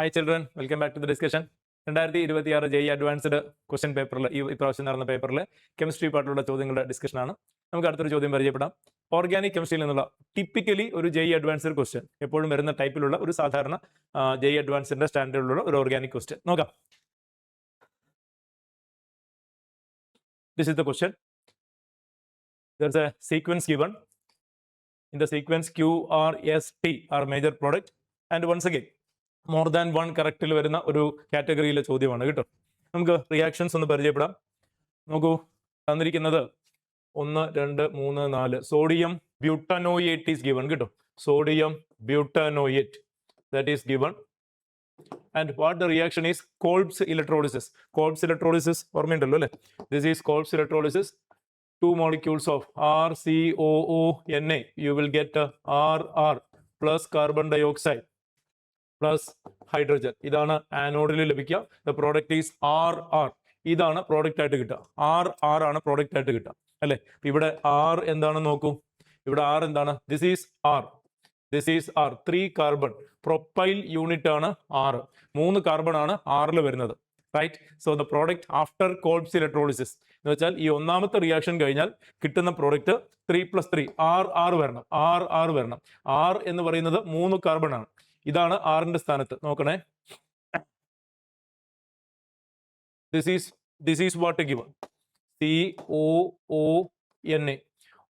Hi children, welcome back to the discussion. 2026 JEE advanced question പേപ്പറിൽ ഇപ്രാവശ്യം നടന്ന പേപ്പറിൽ കെമിസ്ട്രി പാർട്ടിലുള്ള ചോദ്യങ്ങളുടെ ഡിസ്കഷനാണ്. നമുക്ക് അടുത്തൊരു ചോദ്യം പരിചയപ്പെടാം. ഓർഗാനിക് കെമിസ്ട്രിയിൽ നിന്നുള്ള ടിപ്പിക്കലി ഒരു JEE അഡ്വാൻസ്ഡ് ക്വസ്റ്റ്യൻ, എപ്പോഴും വരുന്ന ടൈപ്പിലുള്ള ഒരു സാധാരണ JEE അഡ്വാൻസ്ഡിന്റെ സ്റ്റാൻഡേർഡിലുള്ള ഒരു ഓർഗാനിക് ക്വസ്റ്റ്യൻ നോക്കാം. This is the question. There's a sequence given. In the sequence Q, R, S, T are major product, and once again more than one കറക്റ്റിൽ വരുന്ന ഒരു കാറ്റഗറിയിലെ ചോദ്യമാണ് കേട്ടോ. നമുക്ക് റിയാക്ഷൻസ് ഒന്ന് പരിചയപ്പെടാം. നോക്കൂ, തന്നിരിക്കുന്നത് 1, 2, 3, 4 സോഡിയം ബ്യൂട്ടനോയേറ്റ് ഈസ് ഗിവൺ കേട്ടോ. Sodium butanoate that is given. And what the reaction is Kolbe's electrolysis. Kolbe's electrolysis ഓർമ്മയുണ്ടല്ലോ അല്ലേ? This is Kolbe's electrolysis. 2 molecules of RCOONA. You will get RR plus carbon dioxide plus hydrogen. ഇതാണ് ആനോഡിൽ ലഭിക്കുക. The product is RR. ഇതാണ് product ആയിട്ട് കിട്ടുക. RR ആണ് product ആയിട്ട് കിട്ടുക അല്ലെ? ഇവിടെ R എന്താണെന്ന് നോക്കൂ. ഇവിടെ R എന്താണ്? This is R. This is R. 3 carbon propyl unit ആണ് R. 3 കാർബൺ ആണ് Rൽ വരുന്നത്. Right. So the product after Kolbe's electrolysis എന്ന് വെച്ചാൽ ഈ ഒന്നാമത്തെ റിയാക്ഷൻ കഴിഞ്ഞാൽ കിട്ടുന്ന പ്രോഡക്റ്റ് 3+3 RR വരണം. RR വരണം. R എന്ന് പറയുന്നത് 3 കാർബൺ ആണ്. ഇതാണ് ആറിന്റെ സ്ഥാനത്ത്. നോക്കണേ, this is what given. COONA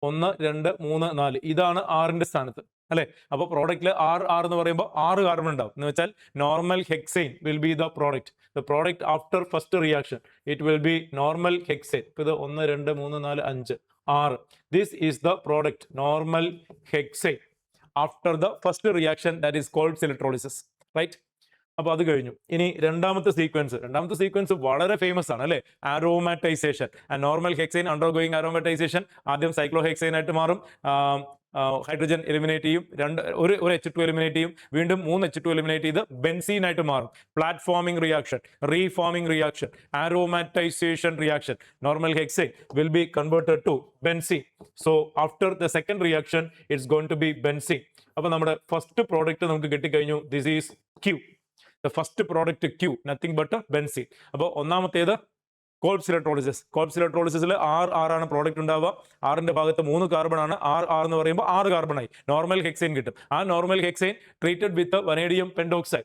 1, 2, 3, 4 ഇതാണ് ആറിന്റെ സ്ഥാനത്ത് അല്ലെ? അപ്പൊ പ്രോഡക്റ്റില് R എന്ന് പറയുമ്പോൾ 6 കാർബൺ ഉണ്ടാവും. എന്ന് വെച്ചാൽ normal hexane will be the product. The product after first reaction it will be normal hexane. ഇത് 1, 2, 3, 4, 5, 6. This is the product normal hexane after the first reaction that is Kolbe's electrolysis. Right. അപ്പോൾ അത് കഴിഞ്ഞു. ഇനി രണ്ടാമത്തെ sequence വളരെ famous ആണ് അല്ലെ? Aromatisation. And normal hexane undergoing aromatisation. ആദ്യം സൈക്ലോഹെക്സൈൻ ആയിട്ട് മാറും. ഹൈഡ്രജൻ എലിമിനേറ്റ് ചെയ്യും. ഒരു H2 എലിമിനേറ്റ് ചെയ്യും. വീണ്ടും 3 H2 എലിമിനേറ്റ് ചെയ്ത് ബെൻസീൻ ആയിട്ട് മാറും. Platforming reaction, reforming reaction, aromatisation reaction. Normal hexane will be converted to benzene. So after the second reaction it's going to be benzene. അപ്പോൾ നമ്മുടെ ഫസ്റ്റ് പ്രോഡക്റ്റ് നമുക്ക് കിട്ടിക്കഴിഞ്ഞു. This is Q. The first product Q, nothing but benzene. അപ്പോൾ ഒന്നാമത്തേത് Kolbe's electrolysis. Kolbe's ഇലക്ട്രോളിസിസിൽ R ആണ് product ഉണ്ടാവുക. ആറിന്റെ ഭാഗത്ത് 3 കാർബൺ ആണ്. R എന്ന് പറയുമ്പോൾ 6 കാർബൺ ആയി. നോർമൽ ഹെക്സൈൻ കിട്ടും. ആ normal hexane treated with vanadium pentoxide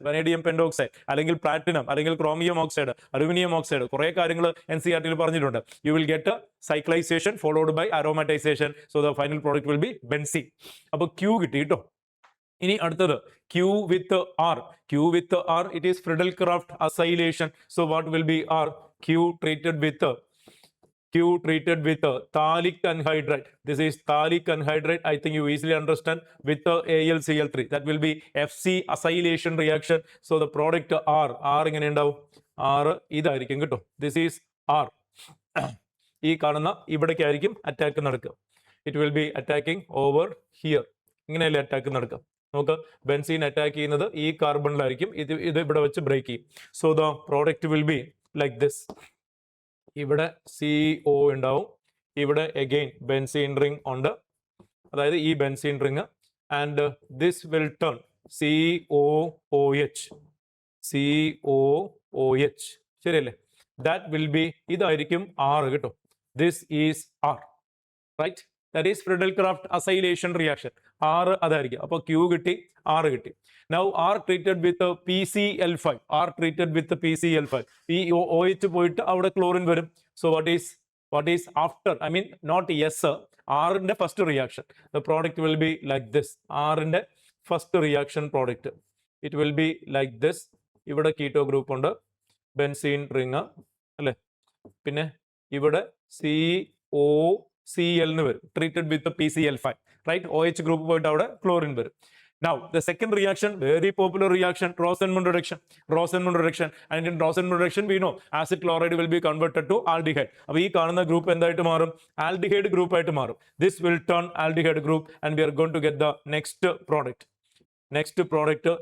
അല്ലെങ്കിൽ പ്ലാറ്റിനം അല്ലെങ്കിൽ ക്രോമിയം ഓക്സൈഡ്, അലുമിനിയം ഓക്സൈഡ്, കുറെ കാര്യങ്ങൾ NCERT പറഞ്ഞിട്ടുണ്ട്. You will get cyclisation followed by aromatisation. So the final product will be benzene. അപ്പോൾ Q കിട്ടി കേട്ടോ. ഇനി അടുത്തത് Q with R. It is Friedel-Crafts acylation. So what will be R? Q treated with phthalic anhydride. This is phthalic anhydride. I think you easily understand. With AlCl3. That will be FC acylation reaction. So the product R എങ്ങനെ ഉണ്ടാവും? R ഇതായിരിക്കും കേട്ടോ. This is R. ഈ കാണുന്ന ഇവിടേക്കായിരിക്കും attack നടക്കുക. It will be attacking over here. ഇങ്ങനെയല്ലേ attack നടക്കുക? നമുക്ക് ബെൻസീൻ അറ്റാക്ക് ചെയ്യുന്നത് ഈ കാർബണിലായിരിക്കും. ഇത് ഇവിടെ വെച്ച് ബ്രേക്ക് ചെയ്യും. So the product will be like this. ഇവിടെ CO ഉണ്ടാവും. ഇവിടെ അഗെയിൻ ബെൻസീൻ റിംഗ് ഉണ്ട്, അതായത് ഈ benzene ring. And this will turn COOH. ശരിയല്ലേ? ദാറ്റ് വിൽ ബി, ഇതായിരിക്കും R കേട്ടോ. This is R. Right. That is Friedel-Crafts acylation reaction. R അതായിരിക്കും. അപ്പോൾ Q കിട്ടി, R കിട്ടി. Now R treated with PCl5. ഈ OH പോയിട്ട് അവിടെ ക്ലോറിൻ വരും. So what is after? I mean not S. R ന്റെ first reaction. The product will be like this. R ന്റെ first reaction product. It will be like this. ഇവിടെ keto group ഉണ്ട്, benzene ring അല്ലെ? പിന്നെ ഇവിടെ COCl വരും. Treated with PCl5. Right. OH group പോയിട്ട് അവിടെ ക്ലോറിൻ വരും. Now the second reaction, very popular reaction, Rosenmund reaction. And in Rosenmund reaction we know acid chloride will be converted to aldehyde. അപ്പോൾ ഈ കാണുന്ന ഗ്രൂപ്പ് എന്തായിട്ട് മാറും? Aldehyde group ആയിട്ട് മാറും. This will turn aldehyde group and we are going to get the next product.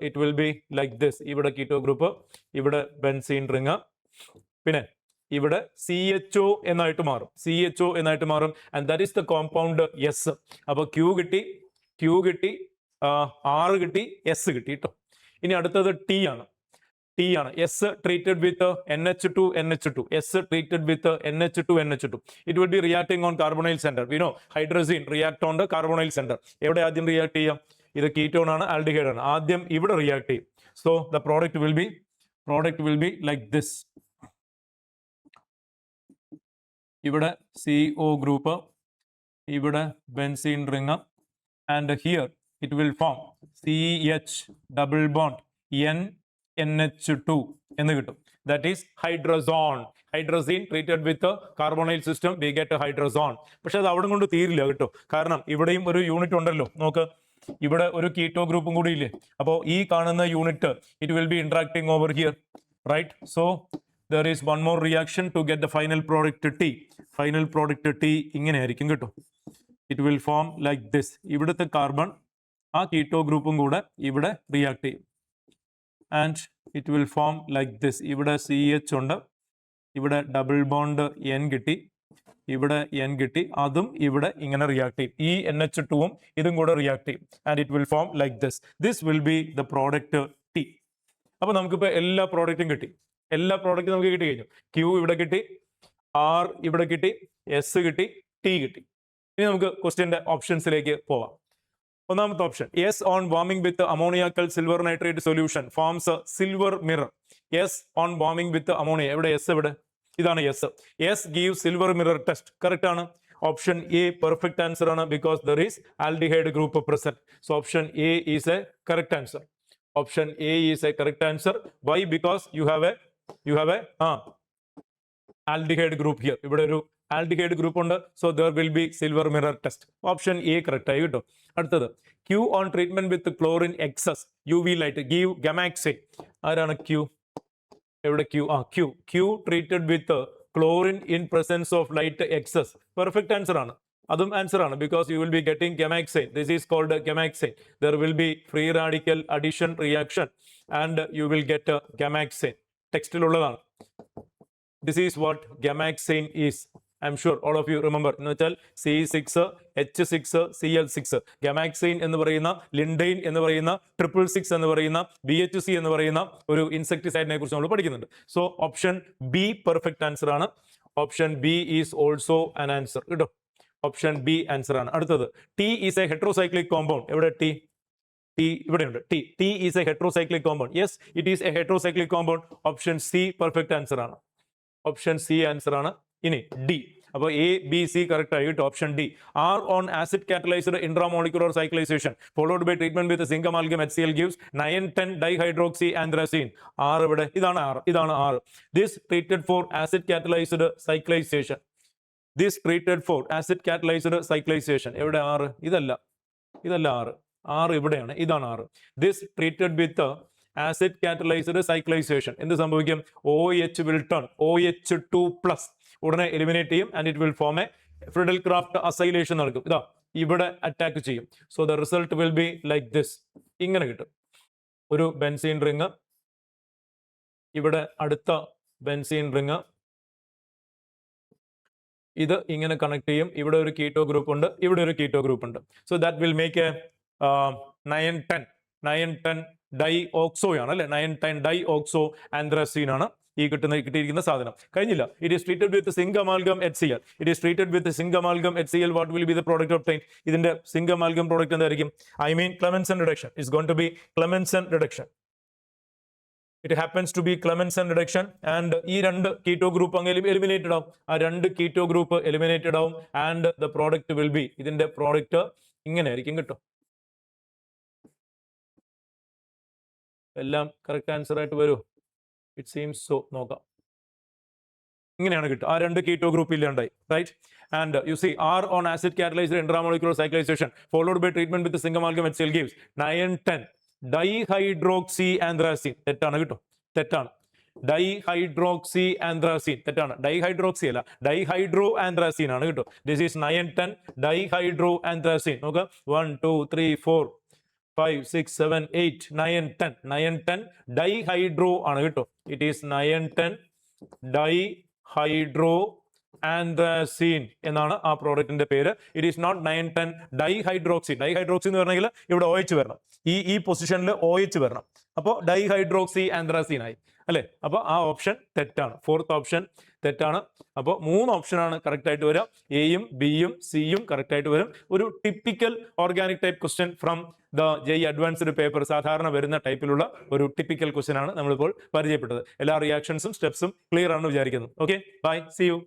It will be like this. ഇവിടെ keto group, ഇവിടെ benzene ring, പിന്നെ ഇവിടെ CHO എന്നായിട്ട് മാറും. And that is the compound S. അപ്പോൾ Q കിട്ടി, R കിട്ടി, S കിട്ടി കേട്ടോ. ഇനി അടുത്തത് T ആണ്. T ആണ്. S treated with NH2 NH2. S treated with NH2 NH2. It will be reacting on carbonyl center. We know hydrazine react on the carbonyl center. എവിടെ ആദ്യം റിയാക്ട് ചെയ്യാം? ഇത് കീറ്റോൺ ആണ്, ആൽഡിഹൈഡ് ആണ്. ആദ്യം ഇവിടെ റിയാക്ട് ചെയ്യും. So the product will be like this. ഇവിടെ CO ഗ്രൂപ്പ്, ഇവിടെ benzene ring, and here it will form CH double bond NH2 എന്ന് കിട്ടും. That is hydrazone. Hydrazine treated with a carbonyl system, we get a hydrazone. പക്ഷെ അത് അവിടെ കൊണ്ട് തീരില്ല കേട്ടോ. കാരണം ഇവിടെയും ഒരു യൂണിറ്റ് ഉണ്ടല്ലോ. നോക്ക്, ഇവിടെ ഒരു കീറ്റോ ഗ്രൂപ്പും കൂടി ഇല്ലേ. അപ്പോൾ ഈ കാണുന്ന unit it will be interacting over here, right? So there is one more reaction to get the final product T. Final product T ഇങ്ങനെ ആയിരിക്കും കേട്ടോ. It will form like this. ഇവിടുത്തെ കാർബൺ ആ കീറ്റോ ഗ്രൂപ്പും കൂടെ ഇവിടെ റിയാക്ട് ചെയ്യും. And it will form like this. ഇവിടെ CH ഉണ്ട്, ഇവിടെ ഡബിൾ ബോണ്ട് N കിട്ടി, ഇവിടെ N കിട്ടി, അതും ഇവിടെ ഇങ്ങനെ റിയാക്ട് ചെയ്യും. ഈ NH2 ഇതും കൂടെ റിയാക്ട് ചെയ്യും. And it will form like this. This will be the product T. അപ്പോൾ നമുക്കിപ്പോൾ എല്ലാ പ്രോഡക്റ്റും കിട്ടി. എല്ലാ പ്രോഡക്റ്റും നമുക്ക് കിട്ടി കഴിഞ്ഞു. Q ഇവിടെ കിട്ടി, R ഇവിടെ കിട്ടി, S കിട്ടി, T കിട്ടി. ഇനി നമുക്ക് ക്വസ്റ്റ്യൻ്റെ ഓപ്ഷൻസിലേക്ക് പോവാം. ഒന്നാമത്തെ option, S on warming with ammoniacal silver nitrate solution forms a silver mirror. S on warming with ammonia. എവിടെ S? എവിടെ? ഇതാണ് S. S gives silver mirror test. Correct ആണ്. ഓപ്ഷൻ എ പെർഫെക്റ്റ് ആൻസർ ആണ്, because there is aldehyde group present. So option A is a correct answer. Option A is a correct answer. Why? Because you have a aldehyde group here. ഇവിടെ ഒരു aldehyde group ഉണ്ട്. So there will be silver mirror test. Option A correct ആയി കേട്ടോ. അടുത്തത്, Q on treatment with chlorine excess UV light give gamaxane. ആരാണ് Q? എവിടെ Q? Q treated with chlorine in presence of light excess. Perfect answer ആണ്. അതും answer ആണ്, because you will be getting gamaxane. This is called gamaxane. There will be free radical addition reaction and you will get gamaxane. ടെക്സ്റ്റിലുള്ളതാണ്. This is what gamaxane is. I'm sure all of you remember. എന്ന് വെച്ചാൽ C6 H6 Cl6. ഗമാക്സൈൻ എന്ന് പറയുന്ന, ലിൻഡൈൻ എന്ന് പറയുന്ന, 666 എന്ന് പറയുന്ന, BHC എന്ന് പറയുന്ന ഒരു ഇൻസെക്ടിസൈഡിനെ കുറിച്ച് നമ്മൾ പഠിക്കുന്നുണ്ട്. So option B perfect answer ആണ്. Option B is also an answer കേട്ടോ. ഓപ്ഷൻ ബി ആൻസർ ആണ്. അടുത്തത്, T is a heterocyclic compound. എവിടെ T? ഇവിടെയുണ്ട്. T is a heterocyclic compound. Yes, it is a heterocyclic compound. Option C perfect answer ആണ്. Option C answer ആണ്. ഇനി D. അപ്പോൾ A B C correct ആയി കേട്ടോ. Option D. R on acid catalysed intramolecular cyclisation followed by treatment with zinc amalgam HCl gives 9,10 dihydroxy anthracene. R ഇവിടെ, ഇതാണ് R. This treated for acid catalysed cyclisation. This treated for acid catalysed cyclisation. എവിടെ R? ഇതല്ല R. R ഇവിടെയാണ്. ഇതാണ് R. This treated with acid catalysed cyclisation. എന്ത് സംഭവിക്കും? OH will turn OH2+. ഉടനെ eliminate ചെയ്യും. And it will form a Friedel Craft acylation നടക്കും. ഇതാ ഇവിടെ അറ്റാക്ക് ചെയ്യും. So the result will be like this. ഇങ്ങനെ കിട്ടും. ഒരു ബെൻസീൻ റിങ്, ഇവിടെ അടുത്ത ബെൻസീൻ റിങ്, ഇത് ഇങ്ങനെ കണക്ട് ചെയ്യും. ഇവിടെ ഒരു കീറ്റോ ഗ്രൂപ്പ് ഉണ്ട്, ഇവിടെ ഒരു കീറ്റോ ഗ്രൂപ്പ് ഉണ്ട്. So that will make a 9,10 di oxo ആണ് അല്ലെ. 9,10 ഡൈ ഓക്സോ ആന്ത്രാസീൻ ആണ് ഈ കിട്ടിയിരിക്കുന്ന സാധനം. കഴിഞ്ഞില്ല. It is treated with zinc amalgam HCl. It is treated with zinc amalgam HCl. What will be the product obtain? ഇതിന്റെ zinc amalgam product എന്തായിരിക്കും? I mean Clemmensen reduction. It's going to be Clemmensen reduction. It happens to be Clemmensen reduction. And ഈ രണ്ട് keto group അങ്ങനെ eliminated ആവും. ആ രണ്ട് keto group eliminated ആവും. And the product will be, ഇതിന്റെ product ഇങ്ങനെ ആയിരിക്കും കേട്ടോ. എല്ലാം കറക്റ്റ് ആൻസർ ആയിട്ട് വരൂ. It seems so. നോക്കാം. ഇങ്ങനെയാണ് കിട്ടുക. ആ രണ്ട് കീറ്റോ ഗ്രൂപ്പ് ഇല്ലാണ്ടായി, right? And you see are on acid catalysed intramolecular cyclisation followed by treatment with zinc amalgam HCl gives 9,10 dihydroxy anthracene. തെറ്റാണ് കേട്ടോ. തെറ്റാണ്. ഡൈഹൈഡ്രോക്സി ആന്ത്രാസീൻ തെറ്റാണ്. ഡൈഹൈഡ്രോക്സി അല്ല, ഡൈഹൈഡ്രോ ആന്ത്രാസീൻ ആണ് കേട്ടോ. This is 9,10 dihydro anthracene. നോക്കാം. 1 2 3 4 5 6 7 8 9 10. 9,10 dihydro ആണ് കേട്ടോ. ഇറ്റ് ഈസ് 9,10 ഡൈഹൈഡ്രോ ആന്ത്രാസീൻ എന്നാണ് ആ പ്രോഡക്റ്റിന്റെ പേര്. It is not 9,10 dihydroxy. Dihydroxy എന്ന് പറഞ്ഞെങ്കിൽ ഇവിടെ OH വരണം. ഈ പൊസിഷനിൽ OH വരണം. അപ്പോൾ ഡൈഹൈഡ്രോക്സി ആന്ത്രാസീൻ ആയി അല്ലെ. അപ്പോൾ ആ ഓപ്ഷൻ തെറ്റാണ്, ഫോർത്ത് ഓപ്ഷൻ തെറ്റാണ്. അപ്പോൾ 3 ഓപ്ഷനാണ് കറക്റ്റ് ആയിട്ട് വരിക. എയും ബിയും സിയും കറക്റ്റ് ആയിട്ട് വരും. ഒരു typical organic type question from the JEE advanced paper, സാധാരണ വരുന്ന ടൈപ്പിലുള്ള ഒരു ടിപ്പിക്കൽ ക്വസ്റ്റ്യൻ ആണ് നമ്മളിപ്പോൾ പരിചയപ്പെട്ടത്. എല്ലാ റിയാക്ഷൻസും സ്റ്റെപ്സും ക്ലിയർ ആണെന്ന് വിചാരിക്കുന്നു. Okay, bye, see U.